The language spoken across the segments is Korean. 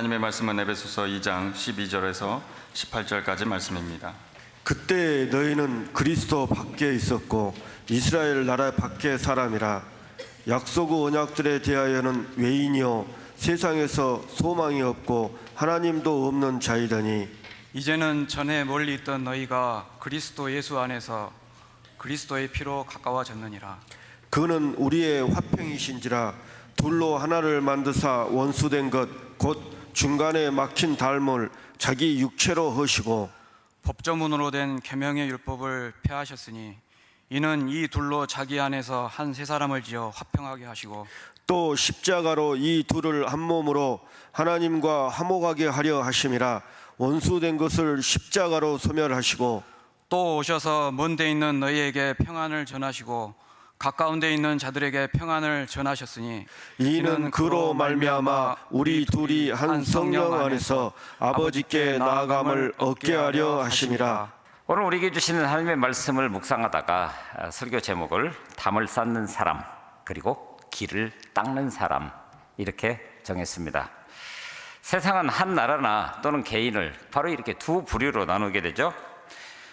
하나님의 말씀은 에베소서 2장 12절에서 18절까지 말씀입니다. 그때 너희는 그리스도 밖에 있었고 이스라엘 나라 밖의 사람이라. 약속의 언약들에 대하여는 외인이요 세상에서 소망이 없고 하나님도 없는 자이더니 이제는 전에 멀리 있던 너희가 그리스도 예수 안에서 그리스도의 피로 가까워졌느니라. 그는 우리의 화평이신지라. 둘로 하나를 만드사 원수된 것 곧 중간에 막힌 달물 자기 육체로 허시고 법조문으로 된 계명의 율법을 폐하셨으니 이는 이 둘로 자기 안에서 한 세 사람을 지어 화평하게 하시고 또 십자가로 이 둘을 한 몸으로 하나님과 화목하게 하려 하심이라. 원수된 것을 십자가로 소멸하시고 또 오셔서 먼 데 있는 너희에게 평안을 전하시고 가까운 데 있는 자들에게 평안을 전하셨으니 이는 그로 말미암아 우리 둘이 한 성령 안에서 아버지께 나아감을 얻게 하려 하심이라. 오늘 우리에게 주시는 하나님의 말씀을 묵상하다가 설교 제목을 담을 쌓는 사람 그리고 길을 닦는 사람 이렇게 정했습니다. 세상은 한 나라나 또는 개인을 바로 이렇게 두 부류로 나누게 되죠.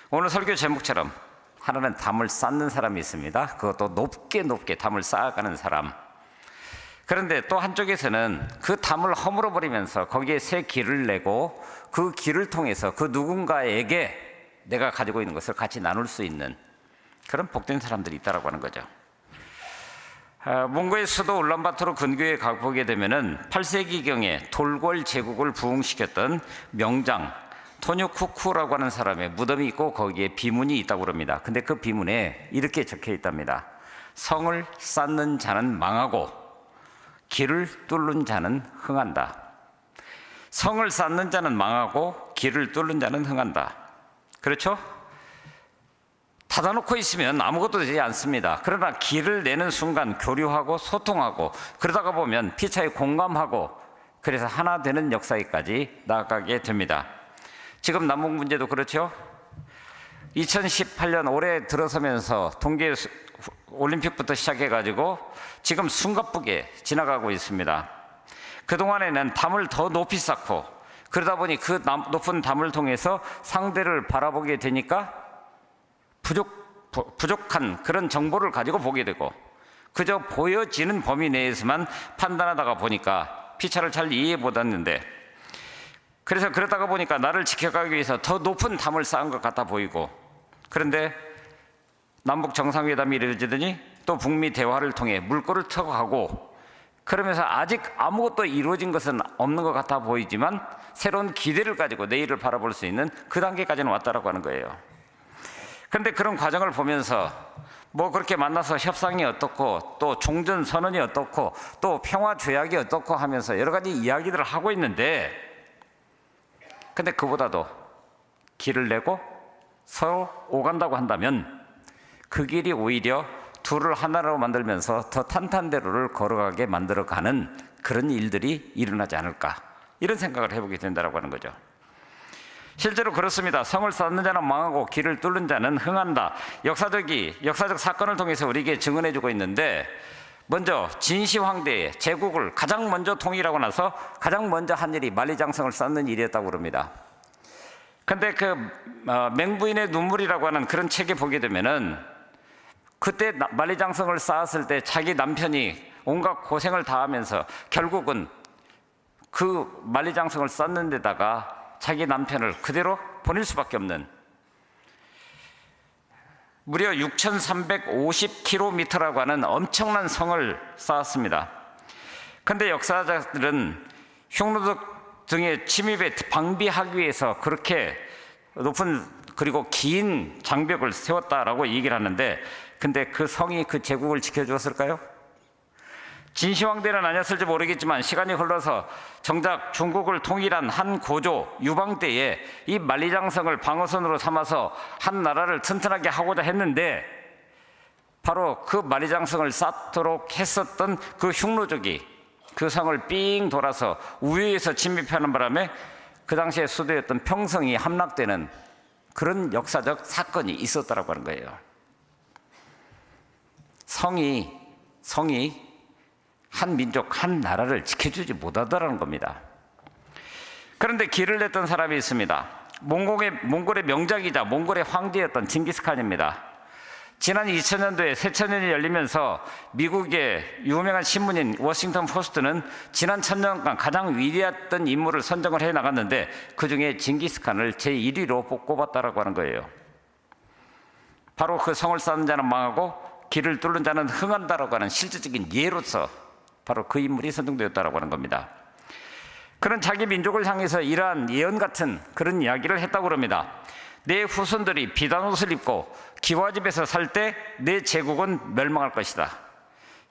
오늘 설교 제목처럼 하나는 담을 쌓는 사람이 있습니다. 그것도 높게 담을 쌓아가는 사람. 그런데 또 한쪽에서는 그 담을 허물어 버리면서 거기에 새 길을 내고 그 길을 통해서 그 누군가에게 내가 가지고 있는 것을 같이 나눌 수 있는 그런 복된 사람들이 있다고 하는 거죠. 몽고의 수도 울란바토르 근교에 가보게 되면은 8세기경에 돌궐 제국을 부흥시켰던 명장 토뉴쿠쿠라고 하는 사람의 무덤이 있고 거기에 비문이 있다고 합니다. 근데 그 비문에 이렇게 적혀 있답니다. 성을 쌓는 자는 망하고 길을 뚫는 자는 흥한다. 성을 쌓는 자는 망하고 길을 뚫는 자는 흥한다. 그렇죠? 닫아놓고 있으면 아무것도 되지 않습니다. 그러나 길을 내는 순간 교류하고 소통하고 그러다가 보면 피차에 공감하고 그래서 하나 되는 역사에까지 나아가게 됩니다. 지금 남북 문제도 그렇죠. 2018년 올해 들어서면서 동계 올림픽부터 시작해가지고 지금 숨가쁘게 지나가고 있습니다. 그동안에는 담을 더 높이 쌓고 그러다 보니 그 높은 담을 통해서 상대를 바라보게 되니까 부족한 그런 정보를 가지고 보게 되고 그저 보여지는 범위 내에서만 판단하다가 보니까 피차를 잘 이해 못했는데 그래서 그러다가 보니까 나를 지켜가기 위해서 더 높은 담을 쌓은 것 같아 보이고 그런데 남북 정상회담이 이루어지더니 또 북미 대화를 통해 물꼬를 트고 가고 그러면서 아직 아무것도 이루어진 것은 없는 것 같아 보이지만 새로운 기대를 가지고 내일을 바라볼 수 있는 그 단계까지는 왔다라고 하는 거예요. 그런데 그런 과정을 보면서 뭐 그렇게 만나서 협상이 어떻고 또 종전선언이 어떻고 또 평화조약이 어떻고 하면서 여러 가지 이야기들을 하고 있는데 근데 그보다도 길을 내고 서로 오간다고 한다면 그 길이 오히려 둘을 하나로 만들면서 더 탄탄대로를 걸어가게 만들어가는 그런 일들이 일어나지 않을까 이런 생각을 해보게 된다고 하는 거죠. 실제로 그렇습니다. 성을 쌓는 자는 망하고 길을 뚫는 자는 흥한다. 역사적 사건을 통해서 우리에게 증언해주고 있는데 먼저 진시 황제의 제국을 가장 먼저 통일하고 나서 가장 먼저 한 일이 만리장성을 쌓는 일이었다고 그럽니다. 근데 그 맹부인의 눈물이라고 하는 그런 책에 보게 되면은 그때 만리장성을 쌓았을 때 자기 남편이 온갖 고생을 다 하면서 결국은 그 만리장성을 쌓는 데다가 자기 남편을 그대로 보낼 수밖에 없는 무려 6,350km라고 하는 엄청난 성을 쌓았습니다. 그런데 역사자들은 흉노적 등의 침입에 방비하기 위해서 그렇게 높은 그리고 긴 장벽을 세웠다라고 얘기를 하는데 근데 그 성이 그 제국을 지켜주었을까요? 진시황대는 아니었을지 모르겠지만 시간이 흘러서 정작 중국을 통일한 한 고조 유방 때에 이 만리장성을 방어선으로 삼아서 한 나라를 튼튼하게 하고자 했는데 바로 그 만리장성을 쌓도록 했었던 그 흉노족이 그 성을 삥 돌아서 우회에서 침입하는 바람에 그 당시에 수도였던 평성이 함락되는 그런 역사적 사건이 있었다라고 하는 거예요. 성이 한 민족, 한 나라를 지켜주지 못하더라는 겁니다. 그런데 길을 냈던 사람이 있습니다. 몽골의 명작이자 몽골의 황제였던 징기스칸입니다. 지난 2000년도에 새천년이 열리면서 미국의 유명한 신문인 워싱턴 포스트는 지난 1000년간 가장 위대했던 인물을 선정을 해 나갔는데 그중에 징기스칸을 제1위로 꼽았다라고 하는 거예요. 바로 그 성을 쌓는 자는 망하고 길을 뚫는 자는 흥한다라고 하는 실질적인 예로서 바로 그 인물이 선정되었다라고 하는 겁니다. 그런 자기 민족을 향해서 이러한 예언 같은 그런 이야기를 했다고 합니다. 내 후손들이 비단옷을 입고 기와집에서 살 때 내 제국은 멸망할 것이다.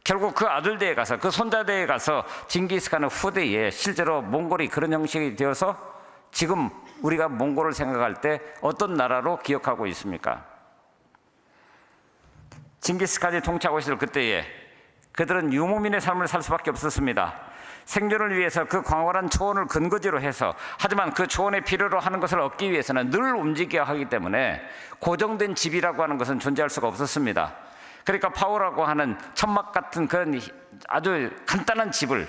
결국 그 아들대에 가서 그 손자대에 가서 징기스칸의 후대에 실제로 몽골이 그런 형식이 되어서 지금 우리가 몽골을 생각할 때 어떤 나라로 기억하고 있습니까? 징기스칸이 통치하고 있을 그때에 그들은 유목민의 삶을 살 수밖에 없었습니다. 생존을 위해서 그 광활한 초원을 근거지로 해서, 하지만 그 초원에 필요로 하는 것을 얻기 위해서는 늘 움직여야 하기 때문에 고정된 집이라고 하는 것은 존재할 수가 없었습니다. 그러니까 파오라고 하는 천막 같은 그런 아주 간단한 집을,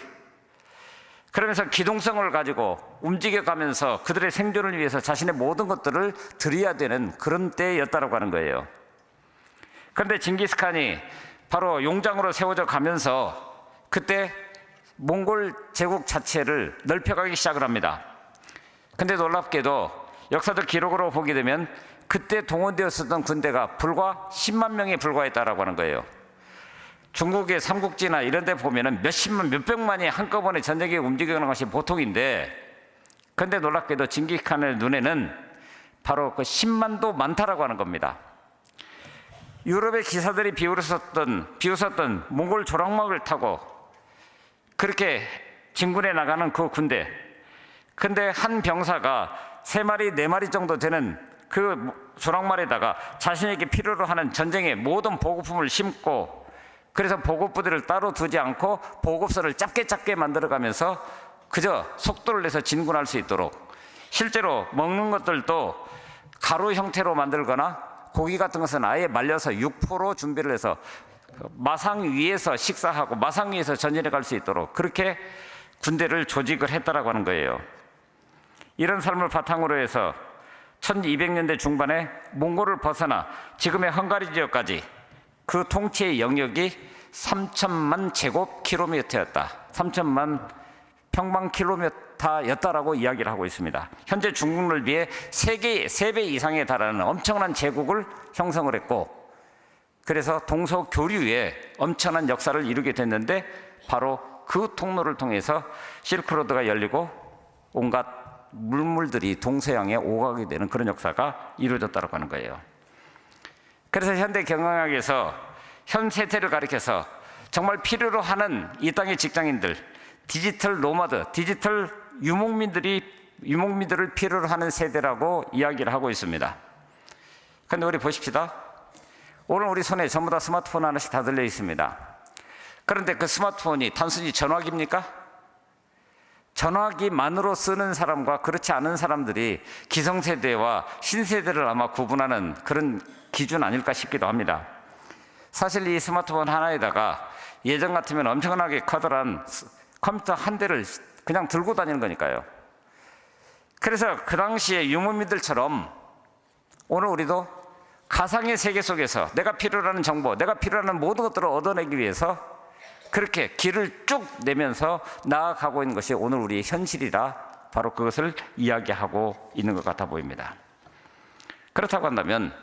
그러면서 기동성을 가지고 움직여가면서 그들의 생존을 위해서 자신의 모든 것들을 드려야 되는 그런 때였다고 하는 거예요. 그런데 징기스칸이 바로 용장으로 세워져 가면서 그때 몽골 제국 자체를 넓혀가기 시작을 합니다. 근데 놀랍게도 역사적 기록으로 보게 되면 그때 동원되었었던 군대가 불과 10만 명에 불과했다라고 하는 거예요. 중국의 삼국지나 이런 데 보면은 몇십만, 몇백만이 한꺼번에 전쟁에 움직이는 것이 보통인데, 근데 놀랍게도 징기스칸의 눈에는 바로 그 10만도 많다라고 하는 겁니다. 유럽의 기사들이 비웃었던 몽골 조랑막을 타고 그렇게 진군해 나가는 그 군대, 근데 한 병사가 3마리, 4마리 정도 되는 그 조랑말에다가 자신에게 필요로 하는 전쟁의 모든 보급품을 심고, 그래서 보급부대를 따로 두지 않고 보급선을 짧게 만들어가면서 그저 속도를 내서 진군할 수 있도록, 실제로 먹는 것들도 가루 형태로 만들거나 고기 같은 것은 아예 말려서 육포로 준비를 해서 마상 위에서 식사하고 마상 위에서 전진해 갈 수 있도록 그렇게 군대를 조직을 했다라고 하는 거예요. 이런 삶을 바탕으로 해서 1200년대 중반에 몽골을 벗어나 지금의 헝가리 지역까지 그 통치의 영역이 3천만 제곱킬로미터였다. 3천만 평방킬로미터였다라고 이야기를 하고 있습니다. 현재 중국을 비해 3배 이상에 달하는 엄청난 제국을 형성을 했고, 그래서 동서교류에 엄청난 역사를 이루게 됐는데 바로 그 통로를 통해서 실크로드가 열리고 온갖 물물들이 동서양에 오가게 되는 그런 역사가 이루어졌다고 하는 거예요. 그래서 현대 경영학에서 현 세태를 가리켜서 정말 필요로 하는 이 땅의 직장인들, 디지털 노마드, 디지털 유목민들을 필요로 하는 세대라고 이야기를 하고 있습니다. 그런데 우리 보십시다. 오늘 우리 손에 전부 다 스마트폰 하나씩 다 들려 있습니다. 그런데 그 스마트폰이 단순히 전화기입니까? 전화기만으로 쓰는 사람과 그렇지 않은 사람들이 기성세대와 신세대를 아마 구분하는 그런 기준 아닐까 싶기도 합니다. 사실 이 스마트폰 하나에다가 예전 같으면 엄청나게 커다란 컴퓨터 한 대를 그냥 들고 다니는 거니까요. 그래서 그 당시에 유목민들처럼 오늘 우리도 가상의 세계 속에서 내가 필요로 하는 정보, 내가 필요로 하는 모든 것들을 얻어내기 위해서 그렇게 길을 쭉 내면서 나아가고 있는 것이 오늘 우리의 현실이라 바로 그것을 이야기하고 있는 것 같아 보입니다. 그렇다고 한다면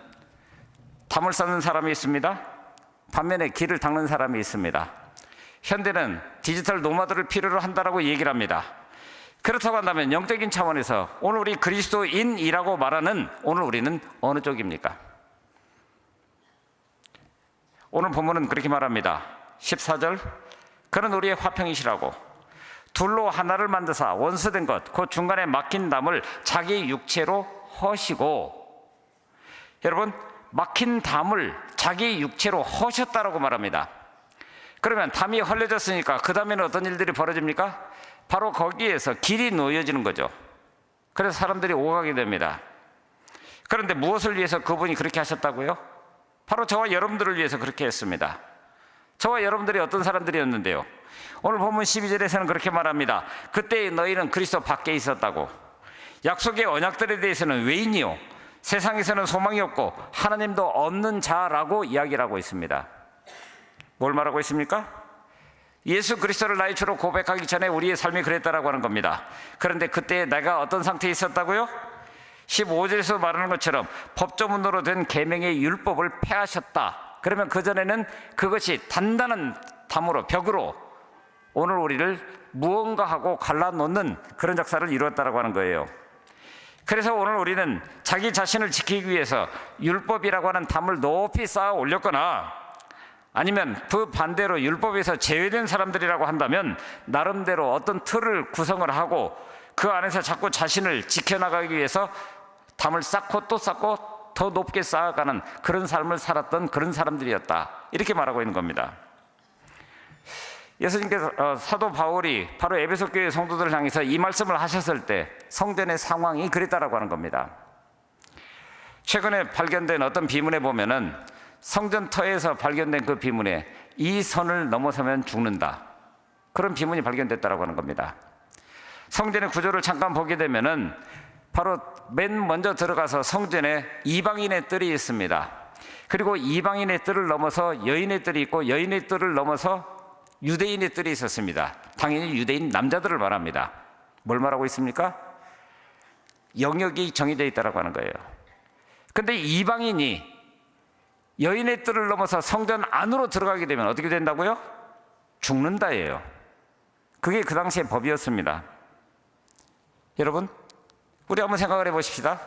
담을 쌓는 사람이 있습니다. 반면에 길을 닦는 사람이 있습니다. 현대는 디지털 노마드를 필요로 한다라고 얘기를 합니다. 그렇다고 한다면 영적인 차원에서 오늘 우리 그리스도인이라고 말하는 오늘 우리는 어느 쪽입니까? 오늘 본문은 그렇게 말합니다. 14절, 그는 우리의 화평이시라고 둘로 하나를 만드사 원수된 것 곧 중간에 막힌 담을 자기 육체로 허시고, 여러분 막힌 담을 자기 육체로 허셨다라고 말합니다. 그러면 담이 헐려졌으니까 그 다음에는 어떤 일들이 벌어집니까? 바로 거기에서 길이 놓여지는 거죠. 그래서 사람들이 오가게 됩니다. 그런데 무엇을 위해서 그분이 그렇게 하셨다고요? 바로 저와 여러분들을 위해서 그렇게 했습니다. 저와 여러분들이 어떤 사람들이었는데요. 오늘 본문 12절에서는 그렇게 말합니다. 그때 너희는 그리스도 밖에 있었다고. 약속의 언약들에 대해서는 외인이요 세상에서는 소망이 없고 하나님도 없는 자라고 이야기를 하고 있습니다. 뭘 말하고 있습니까? 예수 그리스도를 나의 주로 고백하기 전에 우리의 삶이 그랬다라고 하는 겁니다. 그런데 그때 내가 어떤 상태에 있었다고요? 15절에서 말하는 것처럼 법조문으로 된 계명의 율법을 폐하셨다. 그러면 그전에는 그것이 단단한 담으로 벽으로 오늘 우리를 무언가하고 갈라놓는 그런 역사를 이루었다라고 하는 거예요. 그래서 오늘 우리는 자기 자신을 지키기 위해서 율법이라고 하는 담을 높이 쌓아 올렸거나 아니면 그 반대로 율법에서 제외된 사람들이라고 한다면 나름대로 어떤 틀을 구성을 하고 그 안에서 자꾸 자신을 지켜나가기 위해서 담을 쌓고 또 쌓고 더 높게 쌓아가는 그런 삶을 살았던 그런 사람들이었다, 이렇게 말하고 있는 겁니다. 예수님께서 사도 바울이 바로 에베소 교회 성도들을 향해서 이 말씀을 하셨을 때 성전의 상황이 그랬다라고 하는 겁니다. 최근에 발견된 어떤 비문에 보면은 성전터에서 발견된 그 비문에 이 선을 넘어서면 죽는다, 그런 비문이 발견됐다라고 하는 겁니다. 성전의 구조를 잠깐 보게 되면은 바로 맨 먼저 들어가서 성전에 이방인의 뜰이 있습니다. 그리고 이방인의 뜰을 넘어서 여인의 뜰이 있고 여인의 뜰을 넘어서 유대인의 뜰이 있었습니다. 당연히 유대인 남자들을 말합니다. 뭘 말하고 있습니까? 영역이 정해져 있다고 하는 거예요. 그런데 이방인이 여인의 뜰을 넘어서 성전 안으로 들어가게 되면 어떻게 된다고요? 죽는다예요. 그게 그 당시의 법이었습니다. 여러분, 우리 한번 생각을 해보십시다.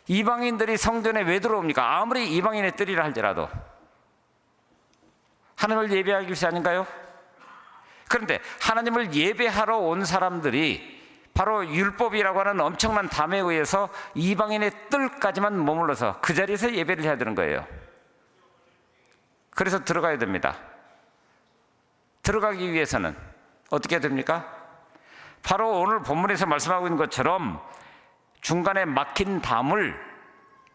이방인들이 성전에 왜 들어옵니까? 아무리 이방인의 뜰이라 할지라도 하나님을 예배하기 위해서 아닌가요? 그런데 하나님을 예배하러 온 사람들이 바로 율법이라고 하는 엄청난 담에 의해서 이방인의 뜰까지만 머물러서 그 자리에서 예배를 해야 되는 거예요. 그래서 들어가야 됩니다. 들어가기 위해서는 어떻게 해야 됩니까? 바로 오늘 본문에서 말씀하고 있는 것처럼 중간에 막힌 담을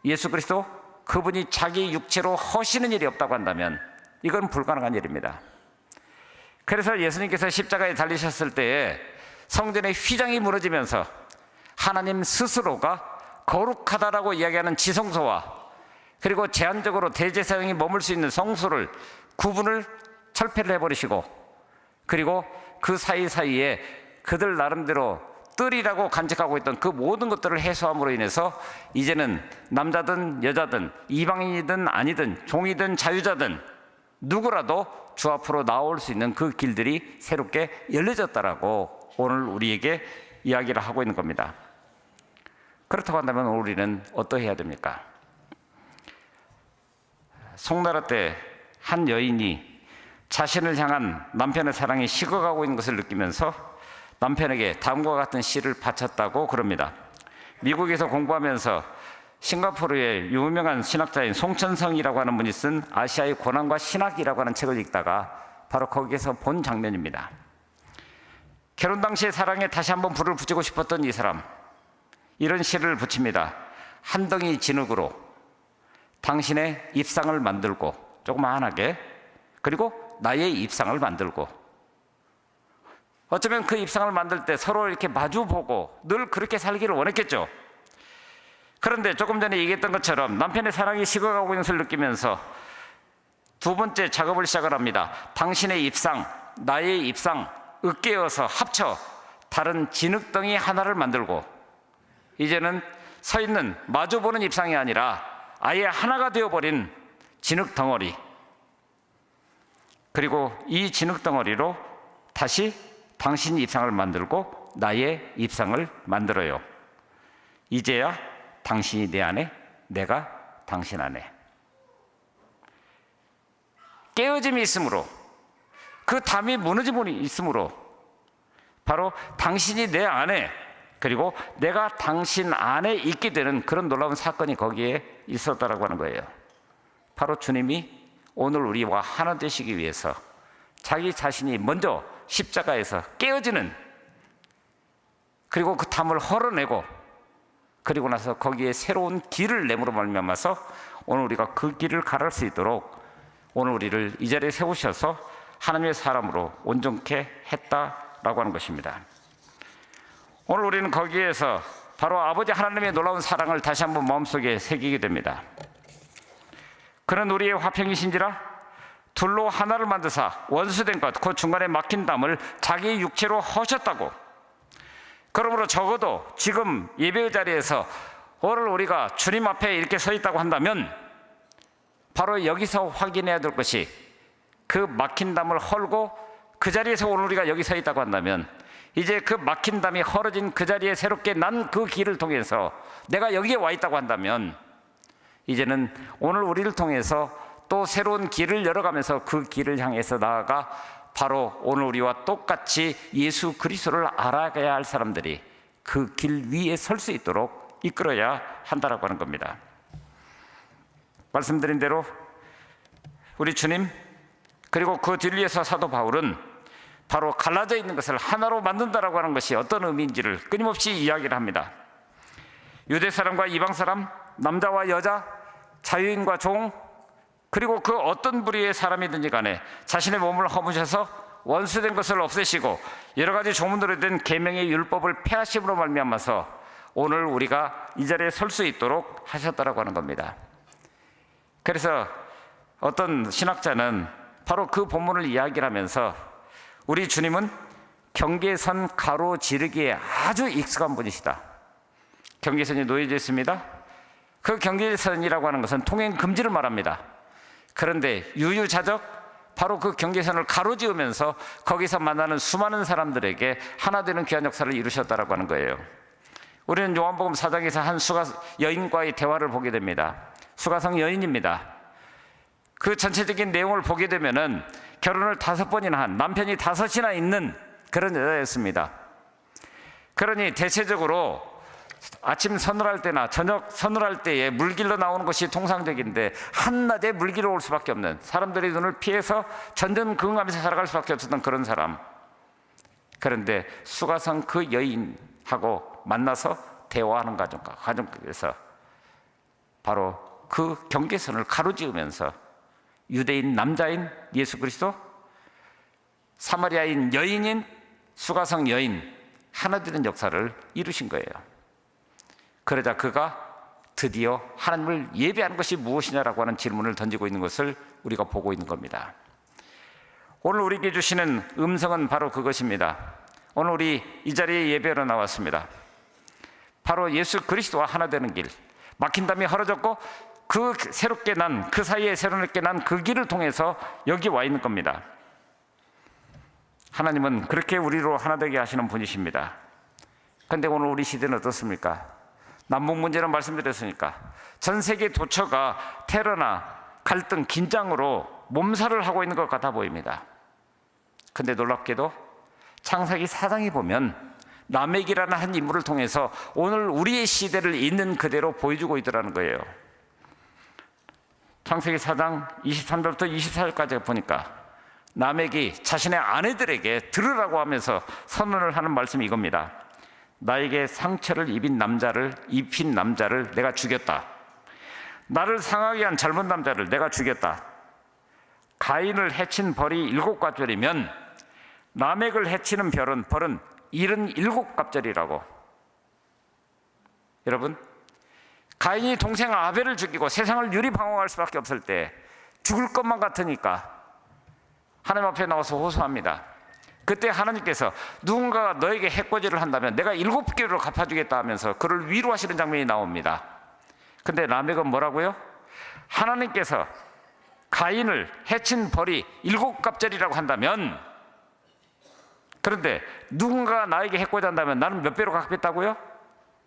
예수 그리스도 그분이 자기 육체로 허시는 일이 없다고 한다면 이건 불가능한 일입니다. 그래서 예수님께서 십자가에 달리셨을 때에 성전의 휘장이 무너지면서 하나님 스스로가 거룩하다라고 이야기하는 지성소와 그리고 제한적으로 대제사장이 머물 수 있는 성소를 구분을 철폐를 해버리시고 그리고 그 사이사이에 그들 나름대로 뜰이라고 간직하고 있던 그 모든 것들을 해소함으로 인해서 이제는 남자든 여자든 이방인이든 아니든 종이든 자유자든 누구라도 주 앞으로 나올 수 있는 그 길들이 새롭게 열려졌다라고 오늘 우리에게 이야기를 하고 있는 겁니다. 그렇다고 한다면 우리는 어떠해야 됩니까? 송나라 때 한 여인이 자신을 향한 남편의 사랑이 식어가고 있는 것을 느끼면서 남편에게 다음과 같은 시를 바쳤다고 그럽니다. 미국에서 공부하면서 싱가포르의 유명한 신학자인 송천성이라고 하는 분이 쓴 아시아의 고난과 신학이라고 하는 책을 읽다가 바로 거기에서 본 장면입니다. 결혼 당시의 사랑에 다시 한번 불을 붙이고 싶었던 이 사람, 이런 시를 붙입니다. 한 덩이 진흙으로 당신의 입상을 만들고 조그마하게, 그리고 나의 입상을 만들고, 어쩌면 그 입상을 만들 때 서로 이렇게 마주보고 늘 그렇게 살기를 원했겠죠. 그런데 조금 전에 얘기했던 것처럼 남편의 사랑이 식어가고 있는 것을 느끼면서 두 번째 작업을 시작을 합니다. 당신의 입상, 나의 입상 으깨어서 합쳐 다른 진흙덩이 하나를 만들고, 이제는 서 있는 마주보는 입상이 아니라 아예 하나가 되어버린 진흙덩어리, 그리고 이 진흙덩어리로 다시 당신 입상을 만들고 나의 입상을 만들어요. 이제야 당신이 내 안에, 내가 당신 안에. 깨어짐이 있으므로, 그 담이 무너짐이 있으므로 바로 당신이 내 안에, 그리고 내가 당신 안에 있게 되는 그런 놀라운 사건이 거기에 있었다라고 하는 거예요. 바로 주님이 오늘 우리와 하나 되시기 위해서 자기 자신이 먼저 십자가에서 깨어지는, 그리고 그 담을 헐어내고, 그리고 나서 거기에 새로운 길을 내므로 말미암아서 오늘 우리가 그 길을 갈할 수 있도록 오늘 우리를 이 자리에 세우셔서 하나님의 사람으로 온전케 했다라고 하는 것입니다. 오늘 우리는 거기에서 바로 아버지 하나님의 놀라운 사랑을 다시 한번 마음속에 새기게 됩니다. 그는 우리의 화평이신지라 둘로 하나를 만드사 원수된 것 곧 중간에 막힌 담을 자기 육체로 허셨다고. 그러므로 적어도 지금 예배의 자리에서 오늘 우리가 주님 앞에 이렇게 서 있다고 한다면 바로 여기서 확인해야 될 것이, 그 막힌 담을 헐고 그 자리에서 오늘 우리가 여기 서 있다고 한다면 이제 그 막힌 담이 헐어진 그 자리에 새롭게 난 그 길을 통해서 내가 여기에 와 있다고 한다면 이제는 오늘 우리를 통해서 또 새로운 길을 열어가면서 그 길을 향해서 나아가 바로 오늘 우리와 똑같이 예수 그리스도를 알아가야 할 사람들이 그 길 위에 설 수 있도록 이끌어야 한다라고 하는 겁니다. 말씀드린 대로 우리 주님 그리고 그 뒤에서 사도 바울은 바로 갈라져 있는 것을 하나로 만든다라고 하는 것이 어떤 의미인지를 끊임없이 이야기를 합니다. 유대 사람과 이방 사람, 남자와 여자, 자유인과 종, 그리고 그 어떤 부류의 사람이든지 간에 자신의 몸을 허무셔서 원수된 것을 없애시고 여러 가지 조문으로 된 계명의 율법을 폐하심으로 말미암아서 오늘 우리가 이 자리에 설 수 있도록 하셨다라고 하는 겁니다. 그래서 어떤 신학자는 바로 그 본문을 이야기를 하면서 우리 주님은 경계선 가로지르기에 아주 익숙한 분이시다. 경계선이 놓여져 있습니다. 그 경계선이라고 하는 것은 통행 금지를 말합니다. 그런데 유유자적 바로 그 경계선을 가로지으면서 거기서 만나는 수많은 사람들에게 하나 되는 귀한 역사를 이루셨다라고 하는 거예요. 우리는 요한복음 4장에서 한 수가 여인과의 대화를 보게 됩니다. 수가성 여인입니다. 그 전체적인 내용을 보게 되면은 결혼을 5번이나 한, 남편이 5이나 있는 그런 여자였습니다. 그러니 대체적으로 아침 서늘할 때나 저녁 서늘할 때에 물길로 나오는 것이 통상적인데 한낮에 물길로 올 수밖에 없는, 사람들의 눈을 피해서 전전긍긍하면서 살아갈 수밖에 없었던 그런 사람. 그런데 수가성 그 여인하고 만나서 대화하는 과정에서 바로 그 경계선을 가로지으면서 유대인 남자인 예수 그리스도, 사마리아인 여인인 수가성 여인, 하나 되는 역사를 이루신 거예요. 그러자 그가 드디어 하나님을 예배하는 것이 무엇이냐라고 하는 질문을 던지고 있는 것을 우리가 보고 있는 겁니다. 오늘 우리에게 주시는 음성은 바로 그것입니다. 오늘 우리 이 자리에 예배하러 나왔습니다. 바로 예수 그리스도와 하나 되는 길, 막힌 담이 헐어졌고 그 새롭게 난, 그 사이에 새롭게 난 그 길을 통해서 여기 와 있는 겁니다. 하나님은 그렇게 우리로 하나 되게 하시는 분이십니다. 그런데 오늘 우리 시대는 어떻습니까? 남북 문제는 말씀드렸으니까 전 세계 도처가 테러나 갈등, 긴장으로 몸살을 하고 있는 것 같아 보입니다. 그런데 놀랍게도 창세기 4장에 보면 라멕이라는 한 인물을 통해서 오늘 우리의 시대를 있는 그대로 보여주고 있더라는 거예요. 창세기 4장 23절부터 24절까지 보니까 라멕이 자신의 아내들에게 들으라고 하면서 선언을 하는 말씀이 이겁니다. 나에게 상처를 입힌 남자를 내가 죽였다. 나를 상하게 한 젊은 남자를 내가 죽였다. 가인을 해친 벌이 7갑절이면 라멕을 해치는 벌은 77갑절이라고. 여러분, 가인이 동생 아벨을 죽이고 세상을 유리방황할 수밖에 없을 때 죽을 것만 같으니까 하나님 앞에 나와서 호소합니다. 그때 하나님께서 누군가가 너에게 해코지를 한다면 내가 7개로 갚아주겠다 하면서 그를 위로하시는 장면이 나옵니다. 근데 라멕은 뭐라고요? 하나님께서 가인을 해친 벌이 7갑절이라고 한다면, 그런데 누군가가 나에게 해코지 한다면 나는 몇 배로 갚겠다고요?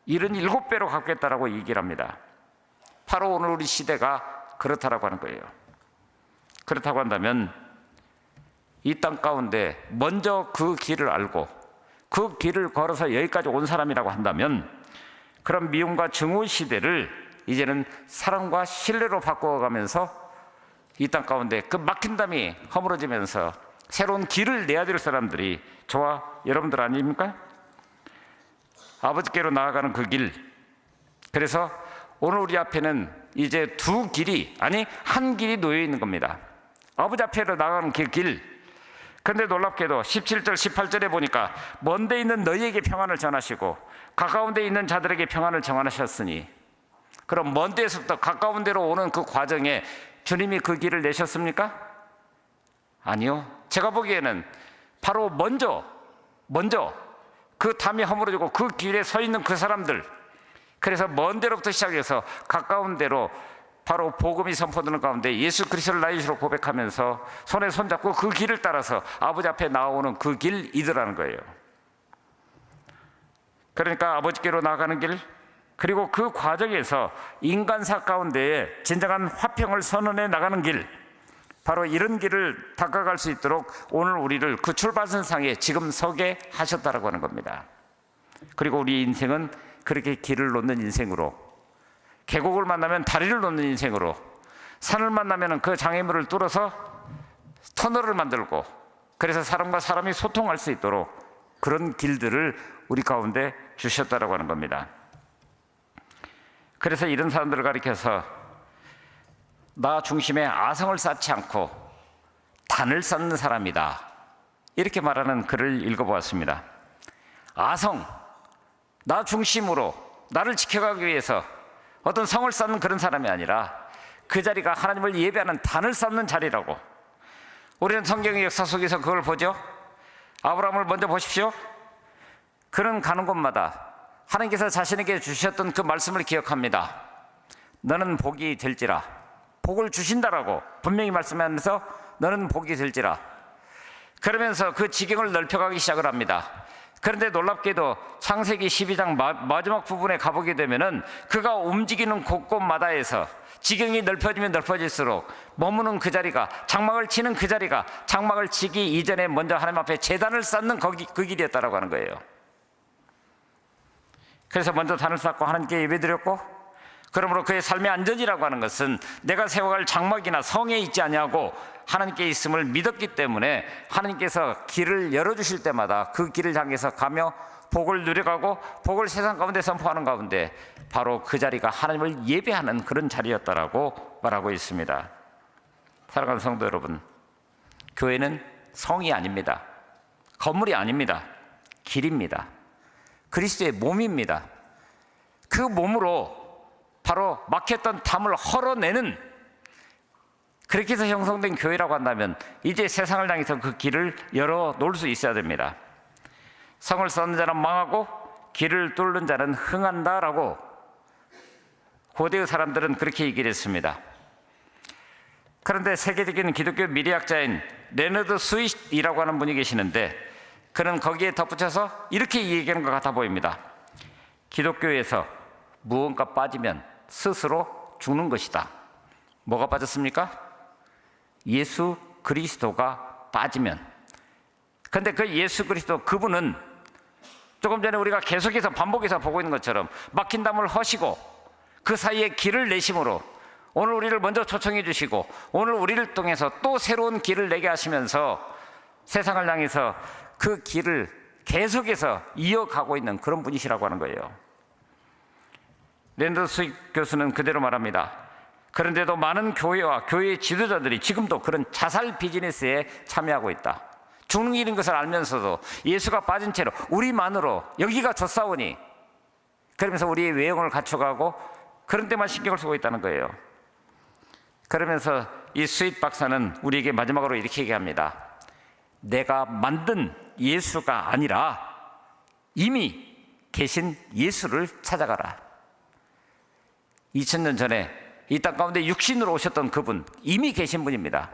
77배로 갚겠다라고 얘기를 합니다. 바로 오늘 우리 시대가 그렇다라고 하는 거예요. 그렇다고 한다면 이 땅 가운데 먼저 그 길을 알고 그 길을 걸어서 여기까지 온 사람이라고 한다면 그런 미움과 증오 시대를 이제는 사랑과 신뢰로 바꿔가면서 이 땅 가운데 그 막힌 담이 허물어지면서 새로운 길을 내야 될 사람들이 저와 여러분들 아닙니까? 아버지께로 나아가는 그 길. 그래서 오늘 우리 앞에는 이제 한 길이 놓여 있는 겁니다. 아버지 앞에로 나아가는 그 길. 그런데 놀랍게도 17절 18절에 보니까 먼 데 있는 너희에게 평안을 전하시고 가까운 데 있는 자들에게 평안을 정하셨으니, 그럼 먼 데에서부터 가까운 데로 오는 그 과정에 주님이 그 길을 내셨습니까? 아니요. 제가 보기에는 바로 먼저 그 담이 허물어지고 그 길에 서 있는 그 사람들, 그래서 먼 데로부터 시작해서 가까운 데로 바로 복음이 선포되는 가운데 예수 그리스도를 나의 주로 고백하면서 손에 손잡고 그 길을 따라서 아버지 앞에 나오는 그 길이더라는 거예요. 그러니까 아버지께로 나아가는 길, 그리고 그 과정에서 인간사 가운데에 진정한 화평을 선언해 나가는 길, 바로 이런 길을 닦아갈 수 있도록 오늘 우리를 그 출발선상에 지금 서게 하셨다라고 하는 겁니다. 그리고 우리 인생은 그렇게 길을 놓는 인생으로, 계곡을 만나면 다리를 놓는 인생으로, 산을 만나면 그 장애물을 뚫어서 터널을 만들고, 그래서 사람과 사람이 소통할 수 있도록 그런 길들을 우리 가운데 주셨다라고 하는 겁니다. 그래서 이런 사람들을 가리켜서 나 중심에 아성을 쌓지 않고 단을 쌓는 사람이다, 이렇게 말하는 글을 읽어보았습니다. 아성, 나 중심으로 나를 지켜가기 위해서 어떤 성을 쌓는 그런 사람이 아니라 그 자리가 하나님을 예배하는 단을 쌓는 자리라고. 우리는 성경의 역사 속에서 그걸 보죠. 아브라함을 먼저 보십시오. 그는 가는 곳마다 하나님께서 자신에게 주셨던 그 말씀을 기억합니다. 너는 복이 될지라, 복을 주신다라고 분명히 말씀하면서 너는 복이 될지라, 그러면서 그 지경을 넓혀가기 시작을 합니다. 그런데 놀랍게도 창세기 12장 마지막 부분에 가보게 되면은 그가 움직이는 곳곳마다에서 지경이 넓혀지면 넓혀질수록 머무는 그 자리가, 장막을 치는 그 자리가 장막을 치기 이전에 먼저 하나님 앞에 제단을 쌓는 그 길이었다라고 하는 거예요. 그래서 먼저 단을 쌓고 하나님께 예배드렸고, 그러므로 그의 삶의 안전이라고 하는 것은 내가 세워갈 장막이나 성에 있지 아니하고 하나님께 있음을 믿었기 때문에 하나님께서 길을 열어주실 때마다 그 길을 향해서 가며 복을 누려가고 복을 세상 가운데 선포하는 가운데 바로 그 자리가 하나님을 예배하는 그런 자리였다라고 말하고 있습니다. 사랑하는 성도 여러분, 교회는 성이 아닙니다. 건물이 아닙니다. 길입니다. 그리스도의 몸입니다. 그 몸으로 바로 막혔던 담을 헐어내는, 그렇게 해서 형성된 교회라고 한다면 이제 세상을 향해서 그 길을 열어놓을 수 있어야 됩니다. 성을 쌓는 자는 망하고 길을 뚫는 자는 흥한다라고 고대의 사람들은 그렇게 얘기를 했습니다. 그런데 세계적인 기독교 미래학자인 레너드 스윗이라고 하는 분이 계시는데, 그는 거기에 덧붙여서 이렇게 얘기하는 것 같아 보입니다. 기독교에서 무언가 빠지면 스스로 죽는 것이다. 뭐가 빠졌습니까? 예수 그리스도가 빠지면. 그런데 그 예수 그리스도, 그분은 조금 전에 우리가 계속해서 반복해서 보고 있는 것처럼 막힌 담을 허시고 그 사이에 길을 내심으로 오늘 우리를 먼저 초청해 주시고 오늘 우리를 통해서 또 새로운 길을 내게 하시면서 세상을 향해서 그 길을 계속해서 이어가고 있는 그런 분이시라고 하는 거예요. 랜더 스윗 교수는 그대로 말합니다. 그런데도 많은 교회와 교회의 지도자들이 지금도 그런 자살 비즈니스에 참여하고 있다. 죽는 일인 것을 알면서도 예수가 빠진 채로 우리만으로 여기가 좋사오니, 그러면서 우리의 외형을 갖춰가고 그런 데만 신경을 쓰고 있다는 거예요. 그러면서 이 스윗 박사는 우리에게 마지막으로 이렇게 얘기합니다. 내가 만든 예수가 아니라 이미 계신 예수를 찾아가라. 2000년 전에 이 땅 가운데 육신으로 오셨던 그분, 이미 계신 분입니다.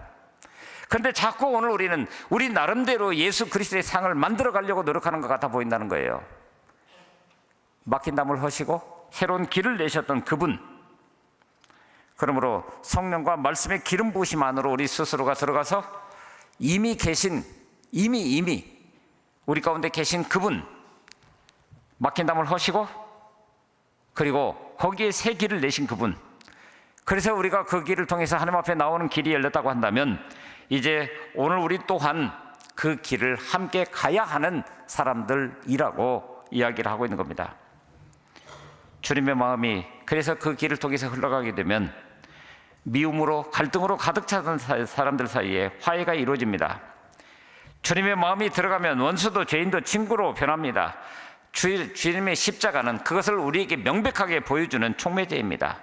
그런데 자꾸 오늘 우리는 우리 나름대로 예수 그리스도의 상을 만들어 가려고 노력하는 것 같아 보인다는 거예요. 막힌 담을 허시고 새로운 길을 내셨던 그분, 그러므로 성령과 말씀의 기름 부으심 안으로 우리 스스로가 들어가서 이미 계신, 이미 우리 가운데 계신 그분, 막힌 담을 허시고 그리고 거기에 새 길을 내신 그분, 그래서 우리가 그 길을 통해서 하나님 앞에 나오는 길이 열렸다고 한다면 이제 오늘 우리 또한 그 길을 함께 가야 하는 사람들이라고 이야기를 하고 있는 겁니다. 주님의 마음이 그래서 그 길을 통해서 흘러가게 되면 미움으로 갈등으로 가득 차던 사람들 사이에 화해가 이루어집니다. 주님의 마음이 들어가면 원수도 죄인도 친구로 변합니다. 주님의 십자가는 그것을 우리에게 명백하게 보여주는 촉매제입니다.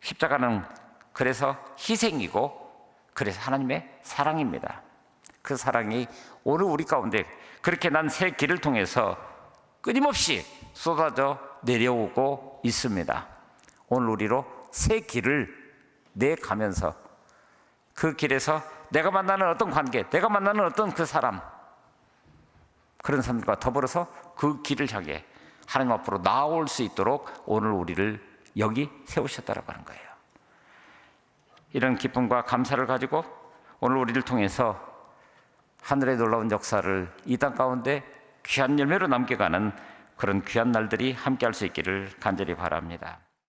십자가는 그래서 희생이고 그래서 하나님의 사랑입니다. 그 사랑이 오늘 우리 가운데 그렇게 난 새 길을 통해서 끊임없이 쏟아져 내려오고 있습니다. 오늘 우리로 새 길을 내가면서 그 길에서 내가 만나는 어떤 관계, 내가 만나는 어떤 그 사람, 그런 사람들과 더불어서 그 길을 향해 하나님 앞으로 나아올 수 있도록 오늘 우리를 여기 세우셨다라고 하는 거예요. 이런 기쁨과 감사를 가지고 오늘 우리를 통해서 하늘의 놀라운 역사를 이 땅 가운데 귀한 열매로 남겨가는 그런 귀한 날들이 함께할 수 있기를 간절히 바랍니다.